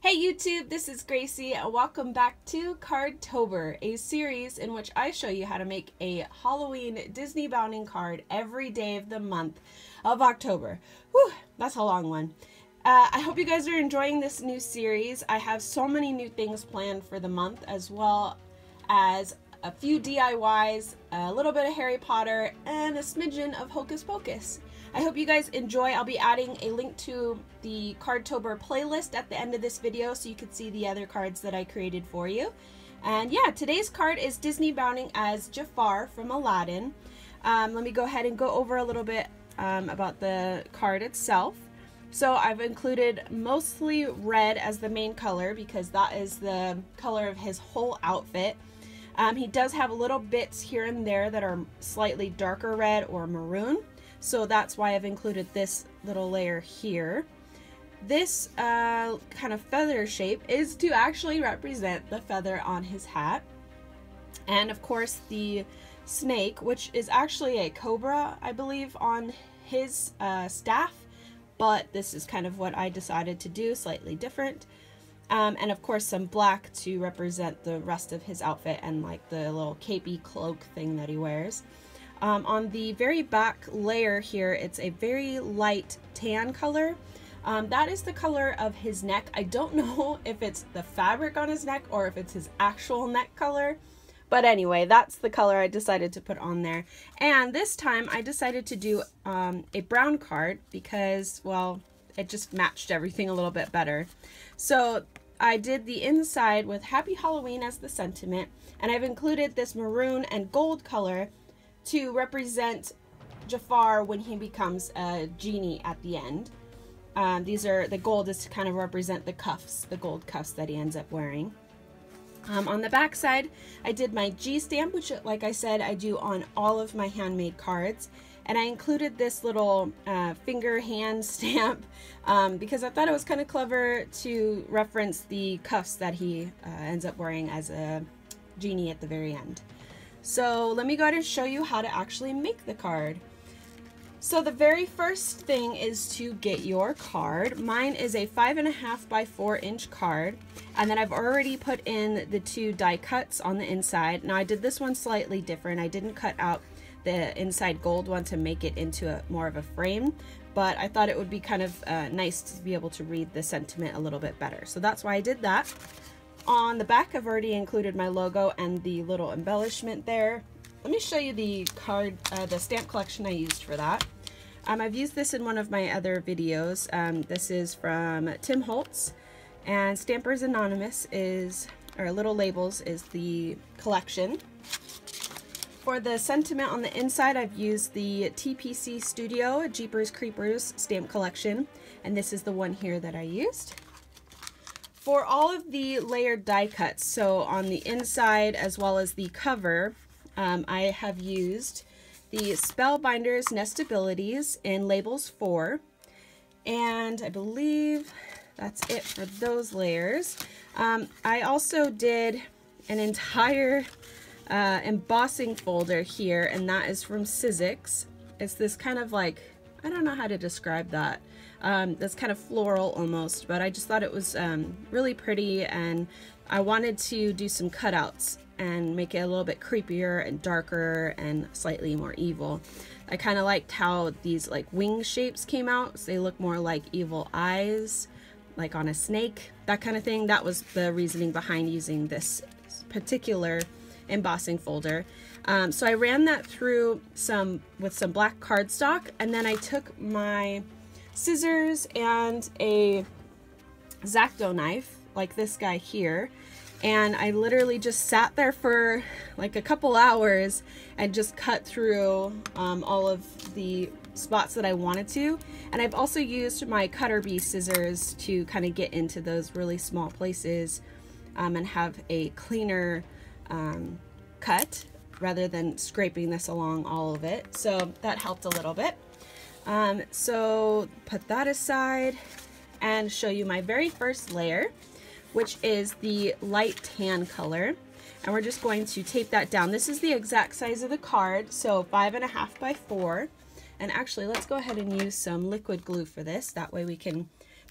Hey YouTube, this is Gracie and welcome back to Card-tober, a series in which I show you how to make a Halloween Disneybounding card every day of the month of October. Whew, that's a long one. I hope you guys are enjoying this new series. I have so many new things planned for the month, as well as a few DIYs, a little bit of Harry Potter, and a smidgen of Hocus Pocus. I hope you guys enjoy. I'll be adding a link to the Card-tober playlist at the end of this video so you can see the other cards that I created for you. And yeah, today's card is Disneybounding as Jafar from Aladdin. Let me go ahead and go over a little bit about the card itself. So I've included mostly red as the main color because that is the color of his whole outfit. He does have little bits here and there that are slightly darker red or maroon. So that's why I've included this little layer here. This kind of feather shape is to actually represent the feather on his hat. And of course the snake, which is actually a cobra, I believe, on his staff. But this is kind of what I decided to do, slightly different. And of course some black to represent the rest of his outfit and like the little capey cloak thing that he wears. On the very back layer here, it's a very light tan color. That is the color of his neck. I don't know if it's the fabric on his neck or if it's his actual neck color. But anyway, that's the color I decided to put on there. And this time I decided to do a brown card because, well, it just matched everything a little bit better. So I did the inside with Happy Halloween as the sentiment, and I've included this maroon and gold color to represent Jafar when he becomes a genie at the end. The gold is to kind of represent the cuffs, the gold cuffs that he ends up wearing. On the back side, I did my G stamp, which, like I said, I do on all of my handmade cards. And I included this little finger hand stamp because I thought it was kind of clever to reference the cuffs that he ends up wearing as a genie at the very end. So let me go ahead and show you how to actually make the card. So the very first thing is to get your card. Mine is a 5.5 by 4 inch card, and then I've already put in the 2 die cuts on the inside. Now I did this one slightly different. I didn't cut out the inside gold one to make it into more of a frame, but I thought it would be kind of nice to be able to read the sentiment a little bit better. So that's why I did that. On the back, I've already included my logo and the little embellishment there. Let me show you the card, the stamp collection I used for that. I've used this in one of my other videos. This is from Tim Holtz, and Stampers Anonymous or Little Labels is the collection. For the sentiment on the inside, I've used the TPC Studio Jeepers Creepers stamp collection, and this is the one here that I used. For all of the layered die cuts, so on the inside as well as the cover, I have used the Spellbinders Nestabilities in Labels 4, and I believe that's it for those layers. I also did an entire embossing folder here, and that is from Sizzix. It's this kind of like, I don't know how to describe that. That's kind of floral almost, but I just thought it was really pretty, and I wanted to do some cutouts and make it a little bit creepier and darker and slightly more evil. I kind of liked how these like wing shapes came out, so they look more like evil eyes, like on a snake, that kind of thing. That was the reasoning behind using this particular embossing folder. So I ran that through with some black cardstock, and then I took my scissors and a Zacto knife, like this guy here, and I literally just sat there for like a couple hours and just cut through all of the spots that I wanted to. And I've also used my cutter bee scissors to kind of get into those really small places and have a cleaner cut rather than scraping this along all of it. So that helped a little bit. So put that aside and show you my very first layer, which is the light tan color. And we're just going to tape that down. This is the exact size of the card, so 5.5 by 4. And actually, let's go ahead and use some liquid glue for this. That way we can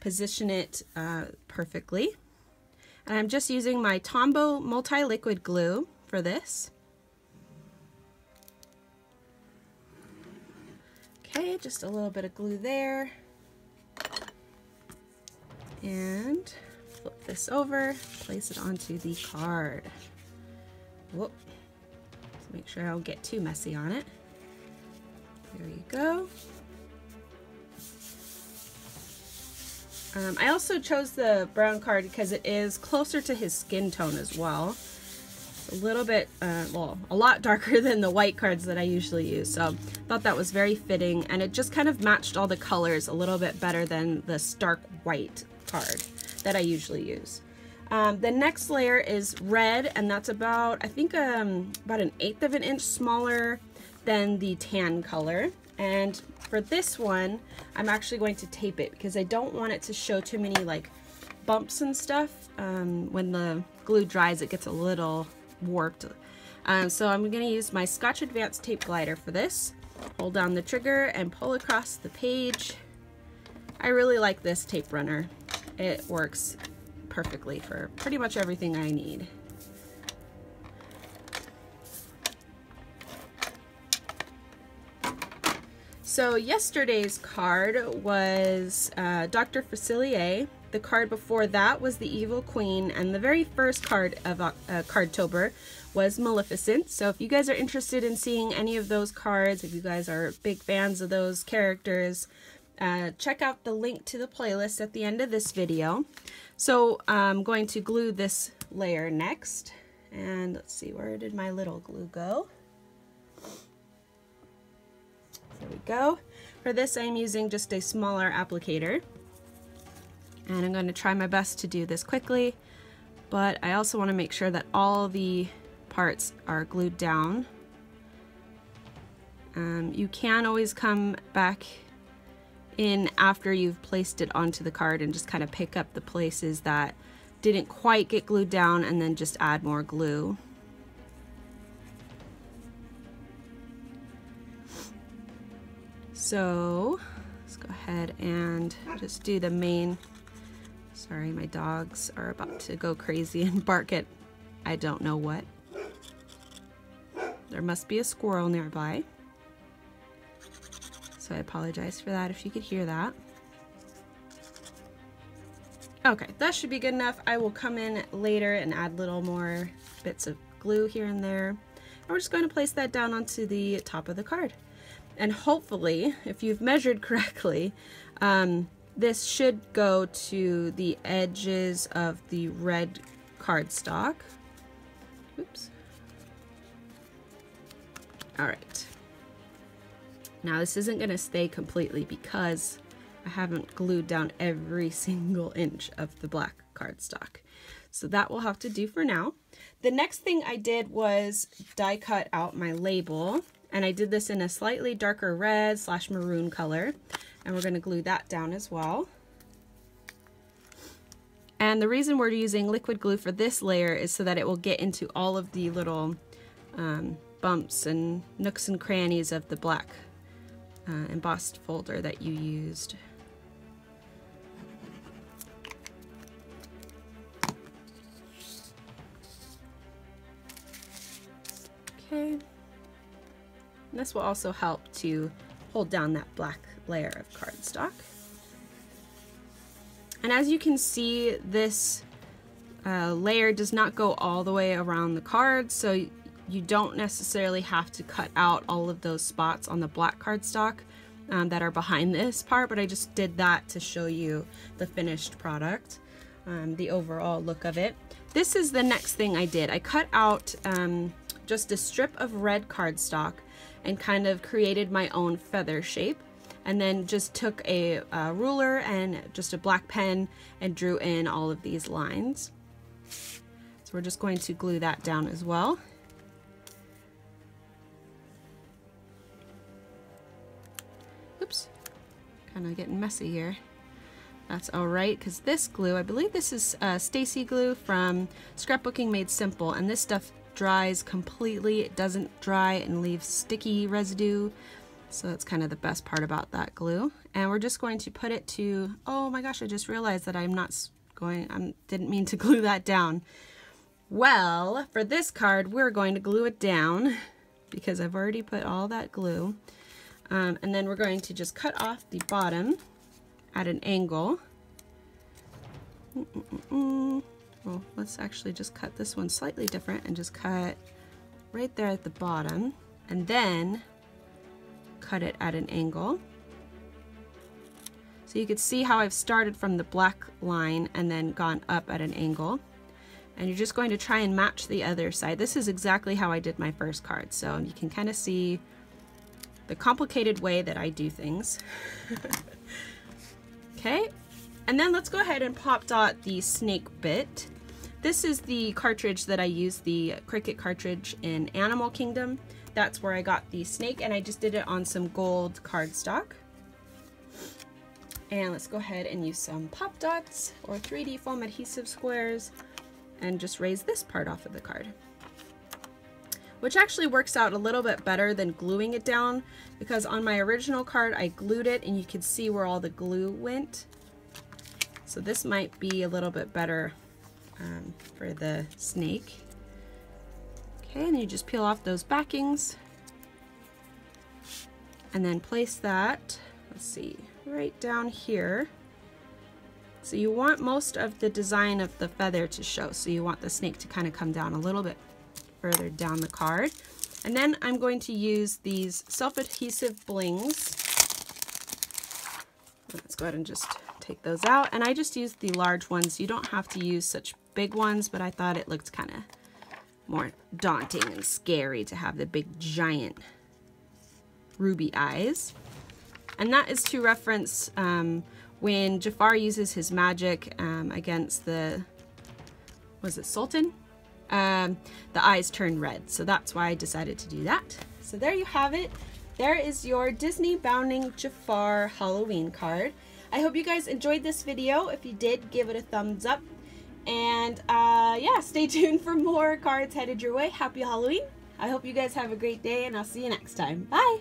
position it perfectly. And I'm just using my Tombow multi-liquid glue for this. Okay, just a little bit of glue there. And flip this over, place it onto the card. Whoop. Let's make sure I don't get too messy on it. There you go. I also chose the brown card because it is closer to his skin tone as well. It's a little bit, well, a lot darker than the white cards that I usually use. So I thought that was very fitting, and it just kind of matched all the colors a little bit better than the stark white card that I usually use. The next layer is red, and that's about, I think, about 1/8 of an inch smaller than the tan color. And for this one, I'm actually going to tape it because I don't want it to show too many like bumps and stuff. When the glue dries, it gets a little warped. So I'm going to use my Scotch Advanced Tape Glider for this. Hold down the trigger and pull across the page. I really like this tape runner. It works perfectly for pretty much everything I need. So yesterday's card was Dr. Facilier. The card before that was the Evil Queen, and the very first card of Card-tober was Maleficent. So if you guys are interested in seeing any of those cards, if you guys are big fans of those characters, check out the link to the playlist at the end of this video. So I'm going to glue this layer next, and let's see, where did my little glue go? There we go. For this, I'm using just a smaller applicator, and I'm going to try my best to do this quickly, but I also want to make sure that all the parts are glued down. You can always come back in after you've placed it onto the card and just kind of pick up the places that didn't quite get glued down and then just add more glue. So let's go ahead and just do the main. Sorry, my dogs are about to go crazy and bark at I don't know what. There must be a squirrel nearby. So I apologize for that if you could hear that. Okay, that should be good enough. I will come in later and add little more bits of glue here and there. And we're just going to place that down onto the top of the card. And hopefully, if you've measured correctly, this should go to the edges of the red cardstock. Oops. All right. Now this isn't going to stay completely because I haven't glued down every single inch of the black cardstock. So that will have to do for now. The next thing I did was die cut out my label. And I did this in a slightly darker red / maroon color. And we're going to glue that down as well. And the reason we're using liquid glue for this layer is so that it will get into all of the little bumps and nooks and crannies of the black embossed folder that you used. Okay. And this will also help to hold down that black layer of cardstock. And as you can see, this layer does not go all the way around the card, so you don't necessarily have to cut out all of those spots on the black cardstock that are behind this part, but I just did that to show you the finished product, the overall look of it. This is the next thing I did. I cut out just a strip of red cardstock and kind of created my own feather shape, and then just took a ruler and just a black pen and drew in all of these lines. So we're just going to glue that down as well. Oops, kind of getting messy here. That's all right, because this glue, I believe this is Stacy glue from Scrapbooking Made Simple, and this stuff dries completely. It doesn't dry and leave sticky residue, so that's kind of the best part about that glue. And we're just going to put it to, oh my gosh, I just realized that didn't mean to glue that down. Well, for this card, we're going to glue it down because I've already put all that glue. And then we're going to just cut off the bottom at an angle. Well, let's actually just cut this one slightly different and just cut right there at the bottom, and then cut it at an angle. So you can see how I've started from the black line and then gone up at an angle. And you're just going to try and match the other side. This is exactly how I did my first card, so you can kind of see the complicated way that I do things. Okay, and then let's go ahead and pop dot the snake bit. This is the cartridge that I use, the Cricut cartridge in Animal Kingdom. That's where I got the snake, and I just did it on some gold cardstock. And let's go ahead and use some pop dots or 3D foam adhesive squares and just raise this part off of the card, which actually works out a little bit better than gluing it down, because on my original card I glued it and you could see where all the glue went. So this might be a little bit better for the snake. Okay, and you just peel off those backings and then place that, let's see, right down here. So you want most of the design of the feather to show, so you want the snake to kind of come down a little bit further down the card. And then I'm going to use these self-adhesive blings. Let's go ahead and just take those out. And I just used the large ones. You don't have to use such big ones, but I thought it looked kind of more daunting and scary to have the big giant ruby eyes. And that is to reference when Jafar uses his magic against the, was it Sultan? The eyes turn red, so that's why I decided to do that. So there you have it. There is your Disneybounding Jafar Halloween card. I hope you guys enjoyed this video. If you did, give it a thumbs up. And yeah, stay tuned for more cards headed your way. Happy Halloween. I hope you guys have a great day, and I'll see you next time. Bye!